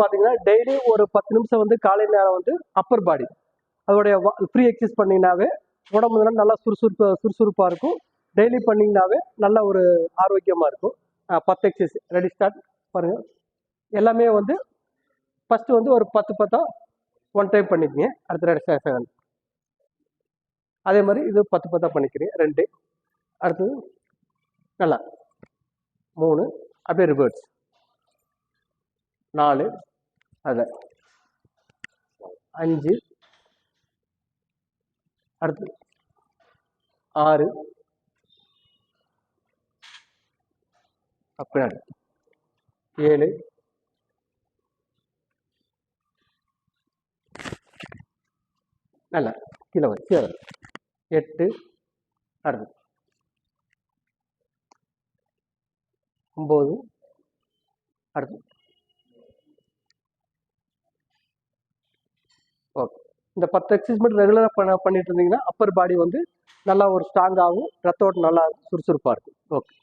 பார்த்தீங்கன்னா டெய்லி ஒரு 10 நிமிஷம் வந்து காலை நேரம் வந்து அப்பர் பாடி அதோடைய ஃப்ரீ எக்ஸசைஸ் பண்ணிங்கனாவே உடம்பு நல்லா சுறுசுறுப்பாக இருக்கும். டெய்லி பண்ணிங்கனாவே நல்ல ஒரு ஆரோக்கியமாக இருக்கும். 10 எக்ஸசைஸ் ரெடி ஸ்டார்ட் பாருங்கள். எல்லாமே வந்து ஃபஸ்ட்டு வந்து ஒரு 10 ஒன் டைம் பண்ணிக்கங்க. அடுத்த 2 செகண்ட் அதே மாதிரி இது 10 பண்ணிக்கிறேன் 2. அடுத்தது நல்லா 3 அப்படியே ரிவர்ஸ் 4 அதில் 5 அடுத்து 6 பின்னாடி 7 நல்லா கீழே 8 அடுத்து 9 அடுத்து ஓகே. இந்த 10 எக்ஸசைஸ் மட்டும் ரெகுலராக பண்ணிட்டு இருந்தீங்கன்னா அப்பர் பாடி வந்து நல்லா ஒரு ஸ்ட்ராங் ஆகும். ரத்த ஓட்டம் நல்லா சுறுசுறுப்பாக இருக்கும். ஓகே.